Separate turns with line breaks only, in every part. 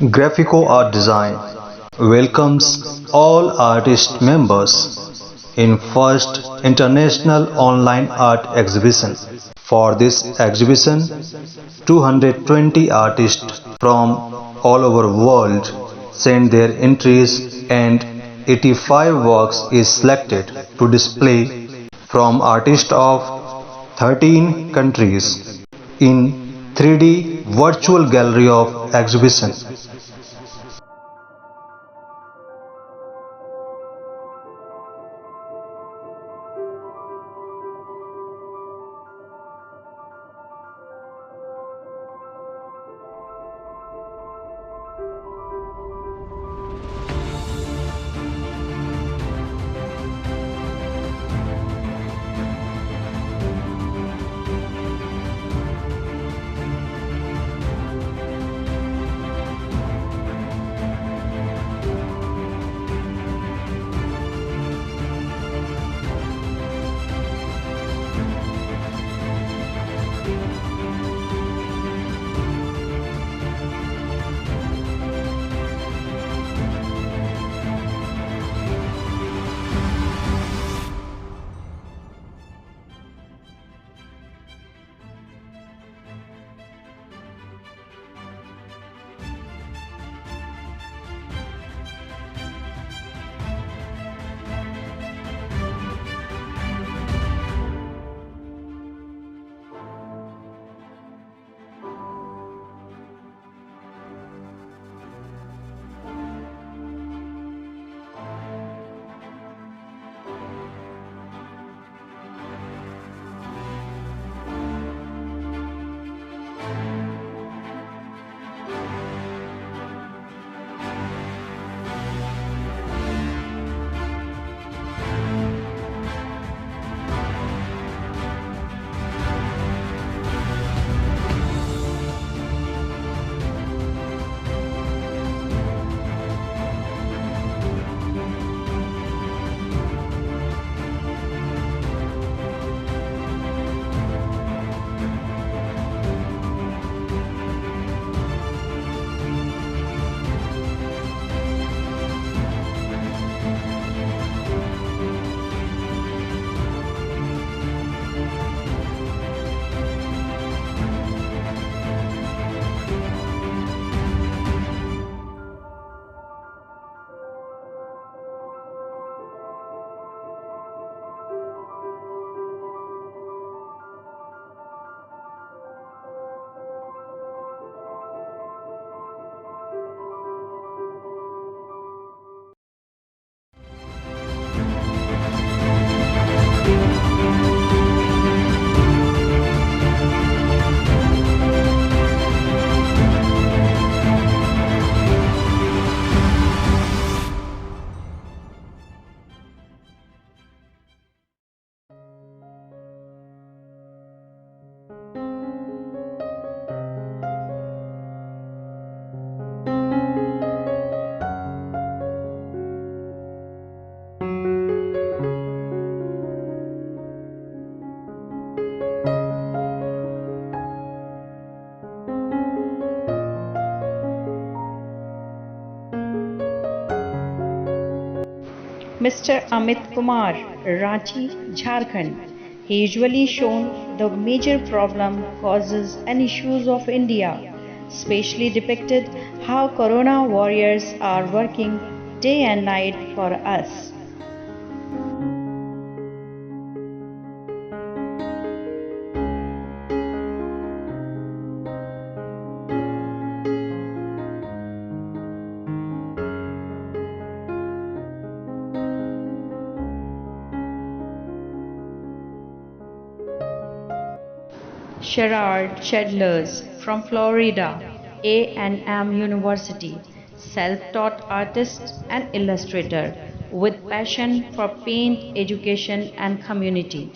Graphico Art Design welcomes all artist members in first International Online Art Exhibition. For this exhibition, 220 artists from all over world sent their entries and 85 works is selected to display from artists of 13 countries in 3D virtual gallery of exhibition.
Mr. Amit Kumar, Ranchi, Jharkhand. He usually shown the major problem, causes and issues of India, specially depicted how corona warriors are working day and night for us. Sherard Chedlers from Florida, A&M University, self-taught artist and illustrator with passion for paint, education and community.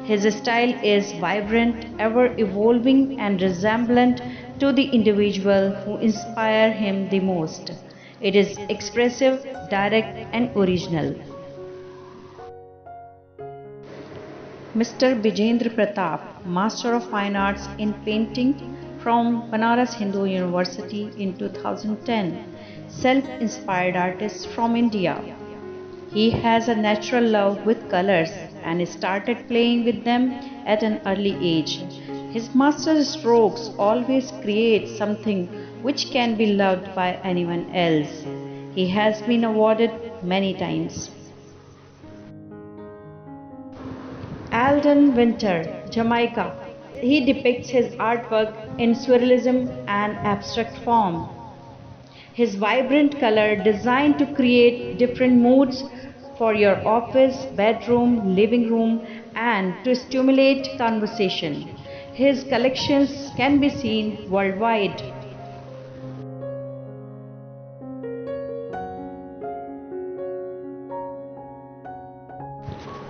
His style is vibrant, ever evolving and resemblant to the individual who inspire him the most. It is expressive, direct and original. Mr. Bijendra Pratap, Master of Fine Arts in Painting from Banaras Hindu University in 2010, self-inspired artist from India. He has a natural love with colors and started playing with them at an early age. His master strokes always create something which can be loved by anyone else. He has been awarded many times. Alden Winter, Jamaica. He depicts his artwork in surrealism and abstract form. His vibrant color designed to create different moods for your office, bedroom, living room, and to stimulate conversation. His collections can be seen worldwide.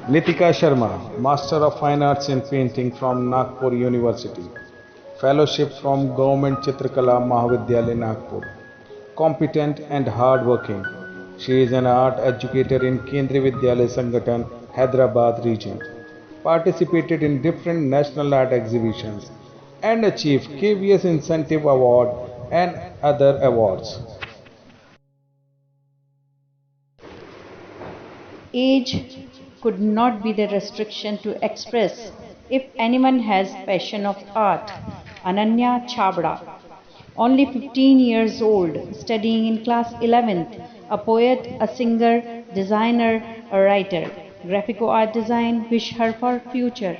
Nitika Sharma, Master of Fine Arts in Painting from Nagpur University. Fellowship from Government Chitrakala Mahavidyalaya Nagpur. Competent and hard-working. She is an art educator in Kendriya Vidyalaya Sangathan, Hyderabad region. Participated in different national art exhibitions and achieved KVS Incentive Award and other awards.
Age could not be the restriction to express if anyone has passion of art. Ananya Chabra, only 15 years old, studying in class 11th, a poet, a singer, designer, a writer. Graphico art design wish her for future.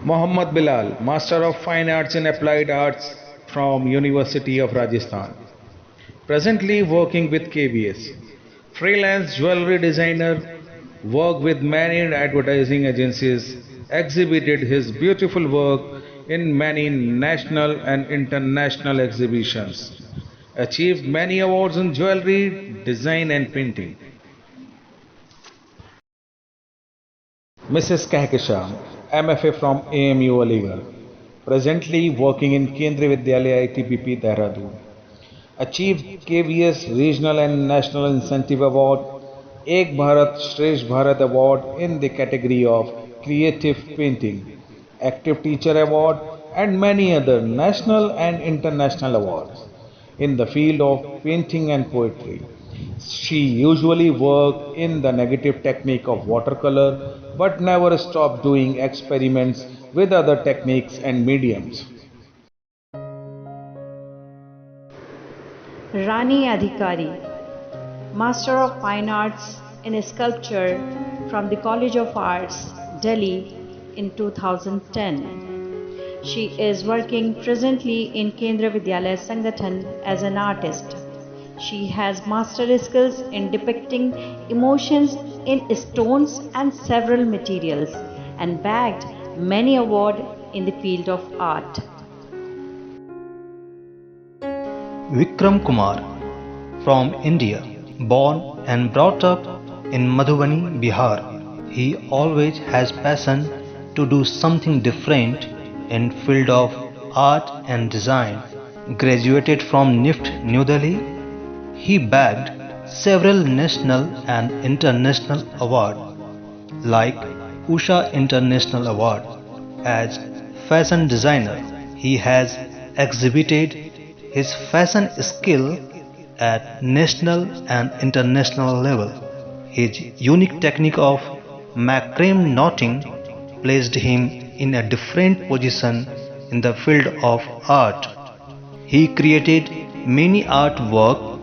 Mohammad Bilal, Master of Fine Arts in Applied Arts from University of Rajasthan. Presently working with KBS. Freelance jewelry designer, worked with many advertising agencies, exhibited his beautiful work in many national and international exhibitions. Achieved many awards in jewelry, design and painting. Mrs. Kahkasham, MFA from AMU Aligarh. Presently working in Kendriya Vidyalaya ITBP Dehradun. Achieved KVS Regional and National Incentive Award, Ek Bharat Shresth Bharat Award in the category of Creative Painting, Active Teacher Award and many other national and international awards in the field of painting and poetry. She usually worked in the negative technique of watercolor but never stopped doing experiments with other techniques and mediums.
Rani Adhikari, Master of Fine Arts in Sculpture from the College of Arts, Delhi in 2010. She is working presently in Kendriya Vidyalaya Sangathan as an artist. She has master skills in depicting emotions in stones and several materials and bagged many awards in the field of art.
Vikram Kumar from India, born and brought up in Madhubani, Bihar. He always has passion to do something different in field of art and design. Graduated from NIFT New Delhi, he bagged several national and international awards like Usha International Award. As fashion designer, he has exhibited his fashion skill at national and international level. His unique technique of macrame knotting placed him in a different position in the field of art. He created many artwork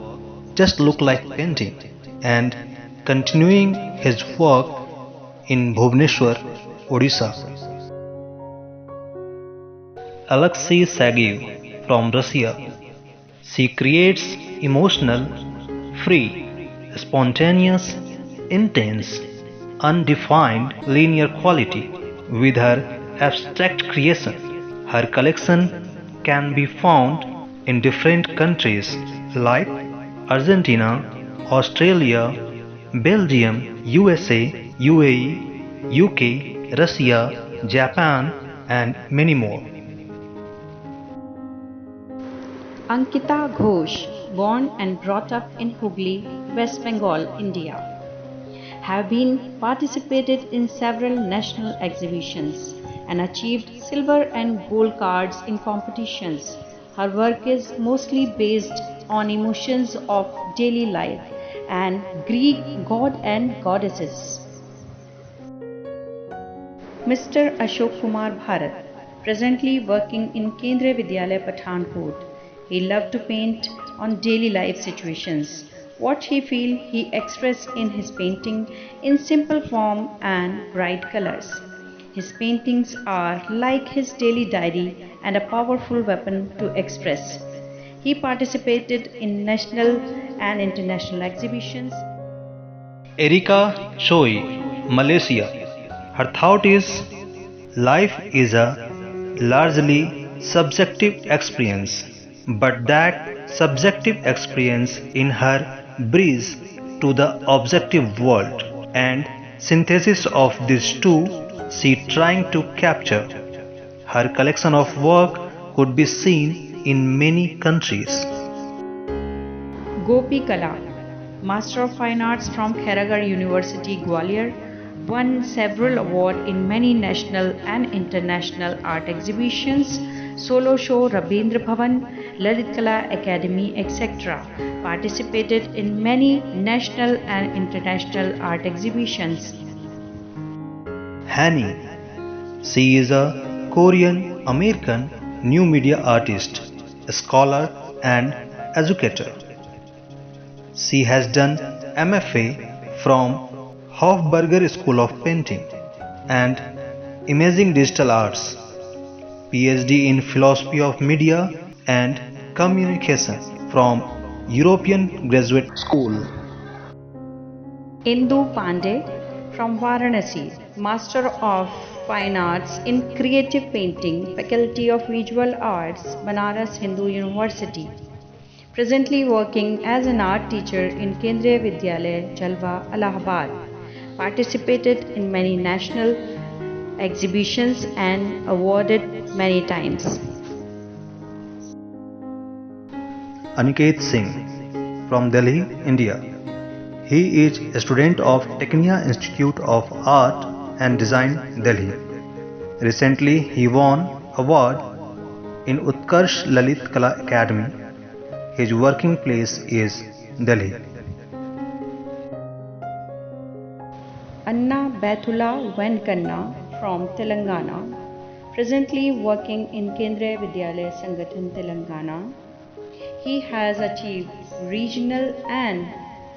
just look like painting and continuing his work in Bhubaneswar, Odisha. Alexei Sagiv from Russia. She creates emotional, free, spontaneous, intense, undefined linear quality with her abstract creation. Her collection can be found in different countries like Argentina, Australia, Belgium, USA, UAE, UK, Russia, Japan, and many more.
Ankita Ghosh, born and brought up in Hooghly, West Bengal, India, have been participated in several national exhibitions and achieved silver and gold cards in competitions. Her work is mostly based on emotions of daily life and Greek god and goddesses. Mr. Ashok Kumar Bharat, presently working in Kendriya Vidyalaya Pathankot. He loved to paint on daily life situations. What he feel he expressed in his painting in simple form and bright colors. His paintings are like his daily diary and a powerful weapon to express. He participated in national and international exhibitions.
Erika Choi, Malaysia. Her thought is life is a largely subjective experience, but that subjective experience in her breathes to the objective world, and synthesis of these two she trying to capture. Her collection of work could be seen in many countries.
Gopi Kala, Master of Fine Arts from Kheragar University, Gwalior, won several awards in many national and international art exhibitions, solo show Rabindra Bhavan, Lalit Kala Academy, etc. Participated in many national and international art exhibitions.
Hani. She is a Korean American new media artist, scholar, and educator. She has done MFA from Hofburger School of Painting and Imaging Digital Arts, PhD in Philosophy of Media and Communication from European Graduate School.
Indu Pandey from Varanasi, Master of Fine Arts in Creative Painting, Faculty of Visual Arts, Banaras Hindu University. Presently working as an art teacher in Kendriya Vidyalaya, Jalwa, Allahabad. Participated in many national exhibitions and awarded many times.
Aniket Singh from Delhi, India. He is a student of Technia Institute of Art and Design, Delhi. Recently, he won award in Utkarsh Lalit Kala Academy. His working place is Delhi.
Anna Bathula Venkanna from Telangana, presently working in Kendriya Vidyalaya Sangathan, Telangana. He has achieved regional and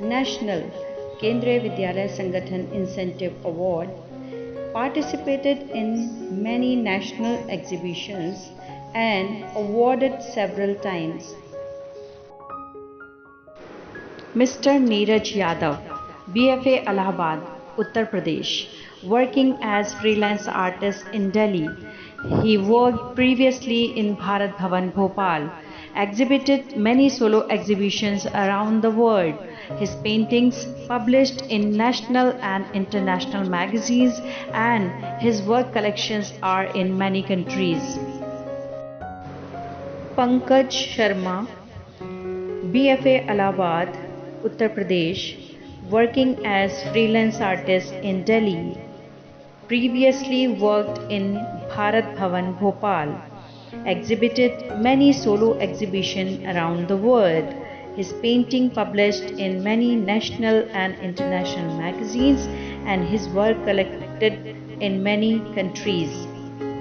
national Kendriya Vidyalaya Sangathan Incentive Award, participated in many national exhibitions and awarded several times. Mr. Neeraj Yadav, BFA Allahabad, Uttar Pradesh, working as freelance artist in Delhi. He worked previously in Bharat Bhavan, Bhopal, exhibited many solo exhibitions around the world. His paintings published in national and international magazines and his work collections are in many countries. Pankaj Sharma, BFA Allahabad, Uttar Pradesh, working as freelance artist in Delhi. Previously worked in Bharat Bhavan, Bhopal, exhibited many solo exhibitions around the world. His painting published in many national and international magazines and his work collected in many countries.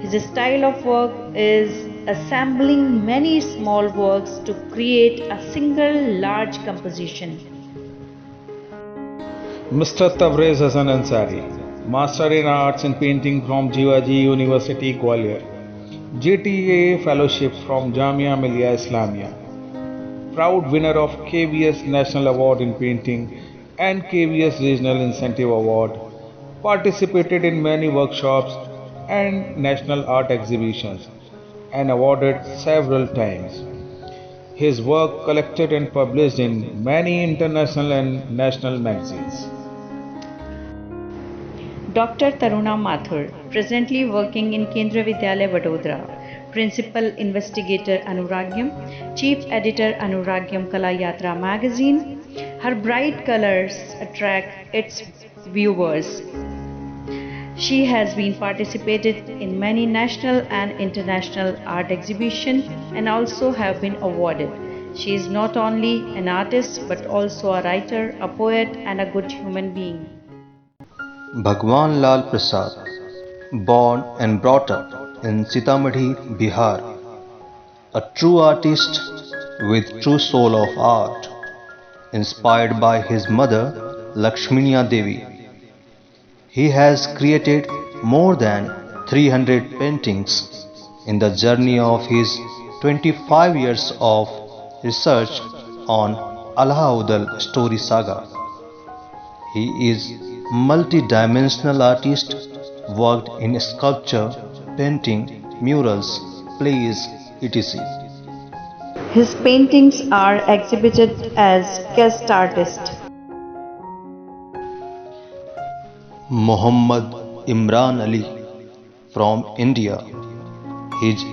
His style of work is assembling many small works to create a single large composition.
Mr. Tabrez Hassan Ansari, Master in Arts in Painting from Jivaji University, Gwalior, JTA Fellowship from Jamia Millia Islamia, proud winner of KVS National Award in Painting and KVS Regional Incentive Award, participated in many workshops and national art exhibitions and awarded several times. His work collected and published in many international and national magazines.
Dr. Taruna Mathur, presently working in Kendriya Vidyalaya, Vadodara. Principal Investigator Anuragyam, Chief Editor Anuragyam Kala Yatra magazine. Her bright colors attract its viewers. She has been participated in many national and international art exhibitions and also have been awarded. She is not only an artist but also a writer, a poet and a good human being.
Bhagwan Lal Prasad, born and brought up in Sitamarhi, Bihar, a true artist with true soul of art, inspired by his mother Lakshmiya Devi. He has created more than 300 paintings in the journey of his 25 years of research on Alauddin story saga. He is multi-dimensional artist, worked in sculpture, painting, murals, plays, etc.
His paintings are exhibited as guest artist.
Muhammad Imran Ali from India. His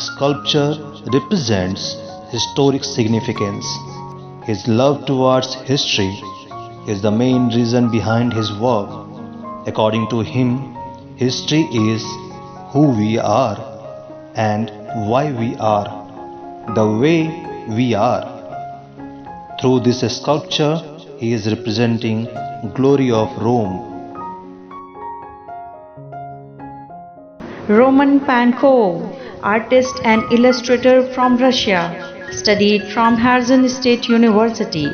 sculpture represents historic significance. His love towards history is the main reason behind his work. According to him, history is who we are and why we are the way we are. Through this sculpture, he is representing glory of Rome.
Roman Pankov, artist and illustrator from Russia, studied from Kherson State University.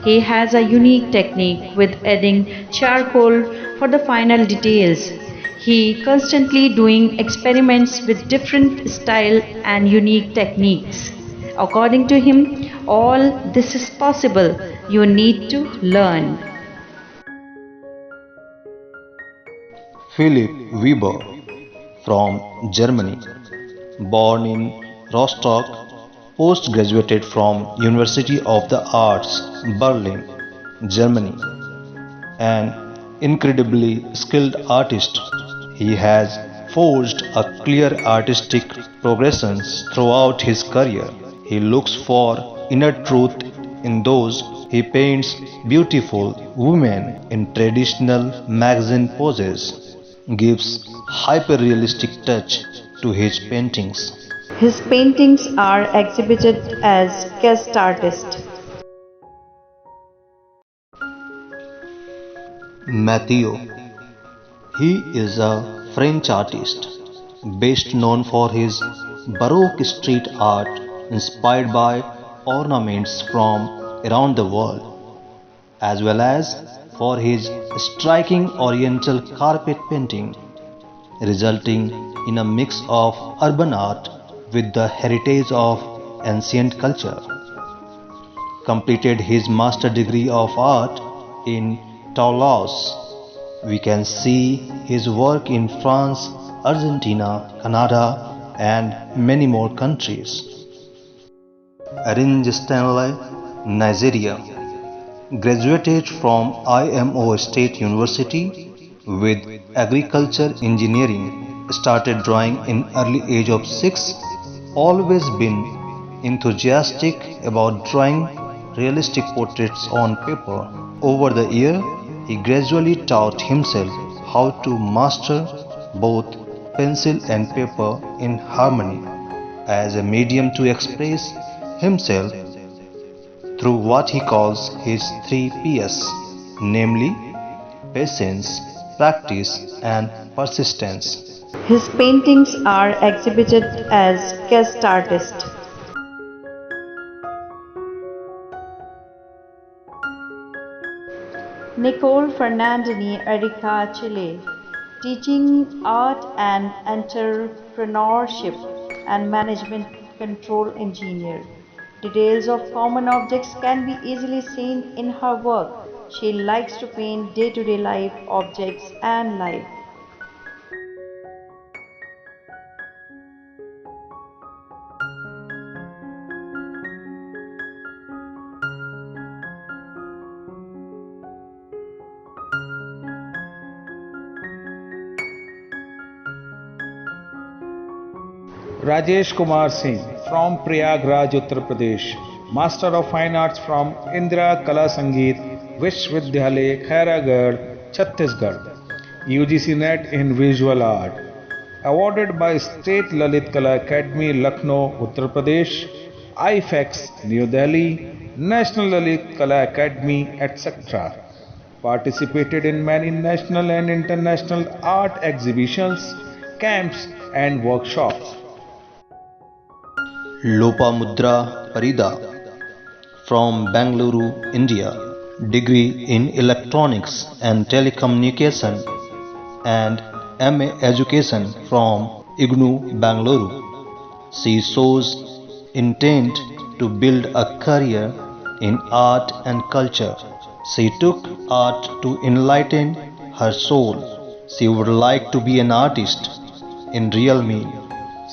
He has a unique technique with adding charcoal for the final details. He constantly doing experiments with different style and unique techniques. According to him, all this is possible. You need to learn.
Philipp Weber from Germany, born in Rostock, post-graduated from University of the Arts, Berlin, Germany, an incredibly skilled artist. He has forged a clear artistic progression throughout his career. He looks for inner truth in those. He paints beautiful women in traditional magazine poses, gives hyper-realistic touch to his paintings.
His paintings are exhibited as guest artist.
Mathieu. He is a French artist, best known for his Baroque street art inspired by ornaments from around the world, as well as for his striking oriental carpet painting, resulting in a mix of urban art with the heritage of ancient culture. Completed his master degree of art in Toulouse. We can see his work in France, Argentina, Canada, and many more countries. Arinze Stanley, Nigeria. Graduated from IMO State University with agriculture engineering. Started drawing in early age of 6. Always been enthusiastic about drawing realistic portraits on paper. Over the year, he gradually taught himself how to master both pencil and paper in harmony as a medium to express himself through what he calls his 3 Ps, namely patience, practice, and persistence.
His paintings are exhibited as guest artist. Nicole Fernandini Erika Chile, teaching art and entrepreneurship and management control engineer. Details of common objects can be easily seen in her work. She likes to paint day-to-day life objects and life.
Rajesh Kumar Singh from Prayagraj, Uttar Pradesh, Master of Fine Arts from Indira Kala Sangeet Vishwavidyalaya, Khairagarh, Chhattisgarh. UGC NET in Visual Art. Awarded by State Lalit Kala Academy, Lucknow, Uttar Pradesh, IFEX, New Delhi, National Lalit Kala Academy, etc. Participated in many national and international art exhibitions, camps, and workshops.
Lopamudra Parida from Bangalore, India. Degree in Electronics and Telecommunication and MA Education from IGNOU, Bangalore. She shows intent to build a career in art and culture. She took art to enlighten her soul. She would like to be an artist in real meaning.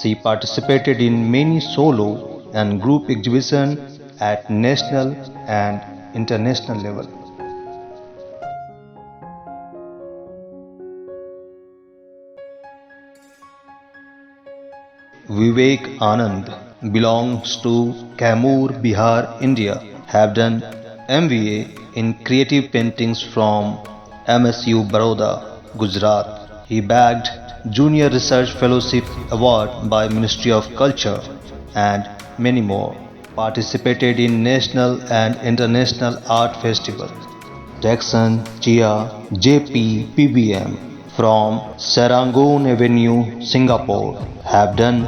She participated in many solo and group exhibitions at national and international level. Vivek Anand belongs to Kaimur, Bihar, India. Have done MBA in creative paintings from MSU Baroda, Gujarat. He bagged Junior Research Fellowship Award by Ministry of Culture and many more. Participated in national and international art festivals. Jackson Chia JP PBM from Serangoon Avenue, Singapore. Have done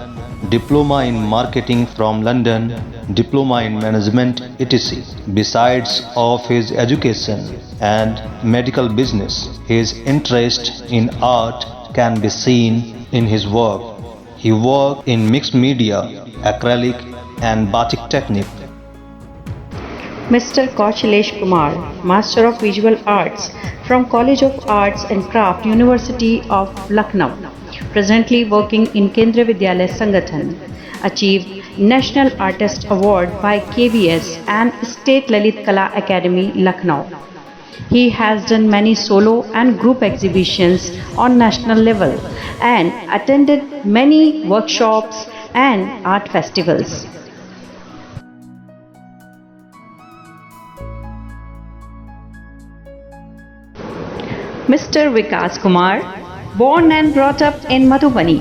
Diploma in Marketing from London, Diploma in Management, etc. Besides of his education and medical business, his interest in art can be seen in his work. He worked in mixed media, acrylic and batik technique.
Mr. Kaushalesh Kumar, Master of Visual Arts from College of Arts and Craft, University of Lucknow, presently working in Kendriya Vidyalaya Sangathan, achieved National Artist Award by KVS and State Lalit Kala Academy, Lucknow. He has done many solo and group exhibitions on national level and attended many workshops and art festivals. Mr. Vikas Kumar, born and brought up in Madhubani,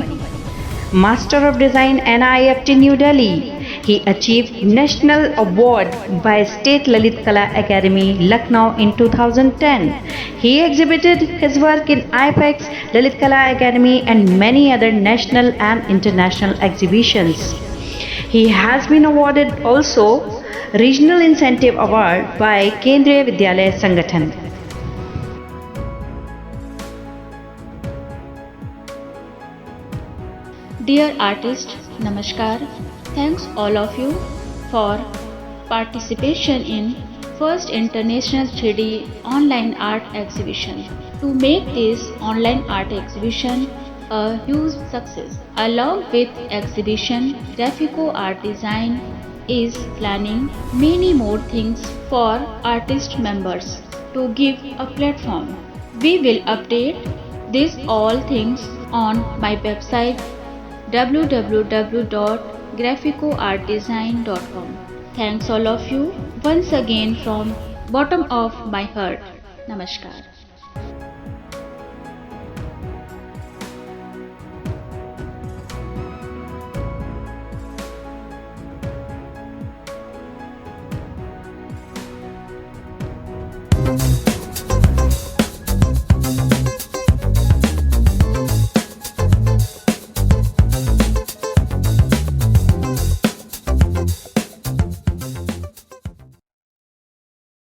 Master of Design NIFT New Delhi. He achieved National Award by State Lalit Kala Academy, Lucknow in 2010. He exhibited his work in IPEX, Lalit Kala Academy and many other national and international exhibitions. He has been awarded also Regional Incentive Award by Kendriya Vidyalaya Sangathan.
Dear artist, Namaskar. Thanks all of you for participation in first International 3D online art exhibition. To make this online art exhibition a huge success, along with exhibition, Graphico Art Design is planning many more things for artist members to give a platform. We will update these all things on my website www.graphicoartdesign.com. Thanks all of you once again from bottom of my heart. Namaskar.